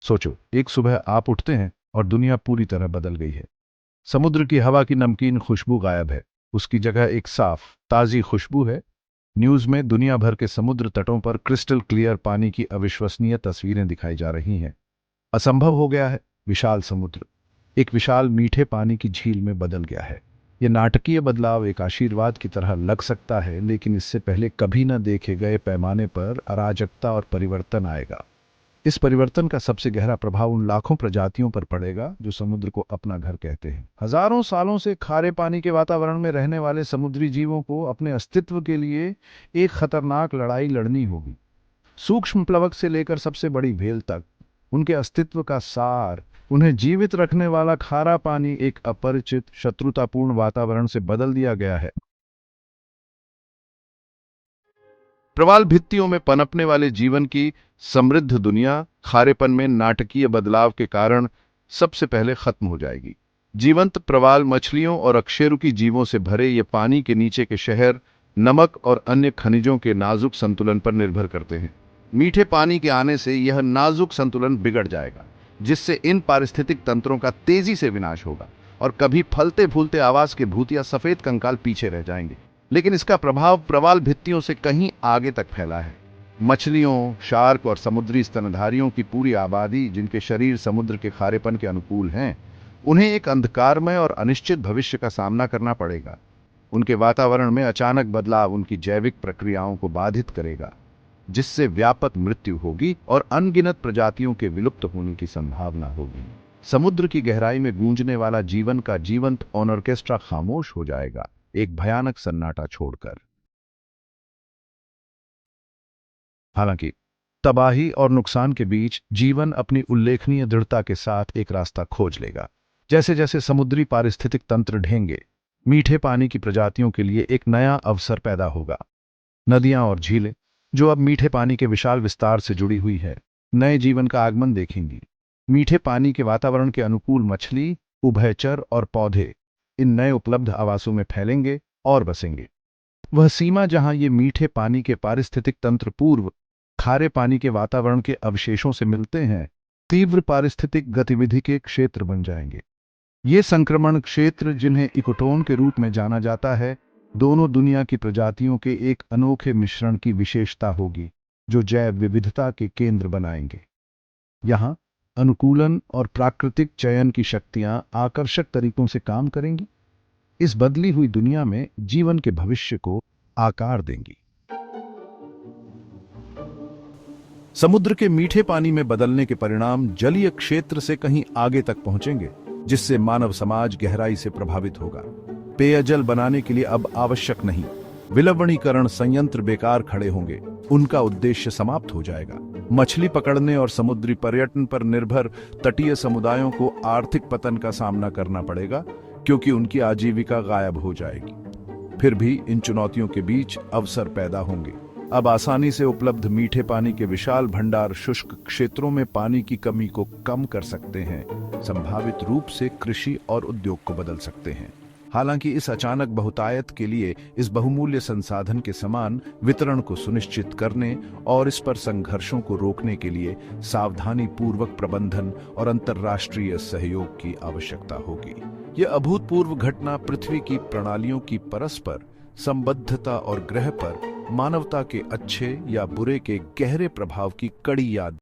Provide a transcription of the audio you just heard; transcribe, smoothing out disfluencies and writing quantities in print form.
सोचो, एक सुबह आप उठते हैं और दुनिया पूरी तरह बदल गई है। समुद्र की हवा की नमकीन खुशबू गायब है। उसकी जगह एक साफ, ताज़ी खुशबू है। न्यूज़ में दुनिया भर के समुद्र तटों पर क्रिस्टल क्लियर पानी की अविश्वसनीय तस्वीरें दिखाई जा रही हैं। असंभव हो गया है। विशाल समुद्र एक विशाल मीठे पानी की झील में बदल गया है। यह नाटकीय बदलाव एक आशीर्वाद की तरह लग सकता है, लेकिन इससे पहले कभी न देखे गए पैमाने पर अराजकता और परिवर्तन आएगा। इस परिवर्तन का सबसे गहरा प्रभाव उन लाखों प्रजातियों पर पड़ेगा जो समुद्र को अपना घर कहते हैं। हजारों सालों से खारे पानी के वातावरण में रहने वाले समुद्री जीवों को अपने अस्तित्व के लिए एक खतरनाक लड़ाई लड़नी होगी। सूक्ष्म प्लवक से लेकर सबसे बड़ी व्हेल तक, उनके अस्तित्व का सार, उन्हें जीवित रखने वाला खारा पानी एक अपरिचित शत्रुतापूर्ण वातावरण से बदल दिया गया है। प्रवाल भित्तियों में पनपने वाले जीवन की समृद्ध दुनिया खारेपन में नाटकीय बदलाव के कारण सबसे पहले खत्म हो जाएगी। जीवंत प्रवाल मछलियों और अकशेरुकी जीवों से भरे ये पानी के नीचे के शहर नमक और अन्य खनिजों के नाजुक संतुलन पर निर्भर करते हैं। मीठे पानी के आने से यह नाजुक संतुलन बिगड़ जाएगा, जिससे इन पारिस्थितिक तंत्रों का तेजी से विनाश होगा और कभी फलते फूलते आवास के भूत या सफेद कंकाल पीछे रह जाएंगे। लेकिन इसका प्रभाव प्रवाल भित्तियों से कहीं आगे तक फैला है। मछलियों, शार्क और समुद्री स्तनधारियों की पूरी आबादी, जिनके शरीर समुद्र के खारेपन के अनुकूल हैं, उन्हें एक अंधकारमय और अनिश्चित भविष्य का सामना करना पड़ेगा। उनके वातावरण में अचानक बदलाव उनकी जैविक प्रक्रियाओं को बाधित करेगा, जिससे व्यापक मृत्यु होगी और अनगिनत प्रजातियों के विलुप्त होने की संभावना होगी। समुद्र की गहराई में गूंजने वाला जीवन का जीवंत ऑर्केस्ट्रा खामोश हो जाएगा, एक भयानक सन्नाटा छोड़कर। हालांकि तबाही और नुकसान के बीच जीवन अपनी उल्लेखनीय दृढ़ता के साथ एक रास्ता खोज लेगा। जैसे जैसे समुद्री पारिस्थितिक तंत्र ढहेंगे, मीठे पानी की प्रजातियों के लिए एक नया अवसर पैदा होगा। नदियां और झीलें, जो अब मीठे पानी के विशाल विस्तार से जुड़ी हुई है, नए जीवन का आगमन देखेंगी। मीठे पानी के वातावरण के अनुकूल मछली, उभयचर और पौधे इन नए उपलब्ध आवासों में फैलेंगे और बसेंगे। वह सीमा जहां ये मीठे पानी के पारिस्थितिक तंत्र पूर्व खारे पानी के वातावरण के अवशेषों से मिलते हैं, तीव्र पारिस्थितिक गतिविधि के क्षेत्र बन जाएंगे। ये संक्रमण क्षेत्र, जिन्हें इकोटोन के रूप में जाना जाता है, दोनों दुनिया की प्रजातियों के एक अनोखे मिश्रण की विशेषता होगी, जो जैव विविधता के केंद्र बनाएंगे। यहाँ अनुकूलन और प्राकृतिक चयन की शक्तियां आकर्षक तरीकों से काम करेंगी, इस बदली हुई दुनिया में जीवन के भविष्य को आकार देंगी। समुद्र के मीठे पानी में बदलने के परिणाम जलीय क्षेत्र से कहीं आगे तक पहुंचेंगे, जिससे मानव समाज गहराई से प्रभावित होगा। पेयजल बनाने के लिए अब आवश्यक नहीं, विलवणीकरण संयंत्र बेकार खड़े होंगे, उनका उद्देश्य समाप्त हो जाएगा। मछली पकड़ने और समुद्री पर्यटन पर निर्भर तटीय समुदायों को आर्थिक पतन का सामना करना पड़ेगा, क्योंकि उनकी आजीविका गायब हो जाएगी। फिर भी इन चुनौतियों के बीच अवसर पैदा होंगे। अब आसानी से उपलब्ध मीठे पानी के विशाल भंडार शुष्क क्षेत्रों में पानी की कमी को कम कर सकते हैं, संभावित रूप से कृषि और उद्योग को बदल सकते हैं। हालांकि इस अचानक बहुतायत के लिए इस बहुमूल्य संसाधन के समान वितरण को सुनिश्चित करने और इस पर संघर्षों को रोकने के लिए सावधानी पूर्वक प्रबंधन और अंतर्राष्ट्रीय सहयोग की आवश्यकता होगी। यह अभूतपूर्व घटना पृथ्वी की प्रणालियों की परस्पर संबद्धता और ग्रह पर मानवता के अच्छे या बुरे के गहरे प्रभाव की कड़ी याद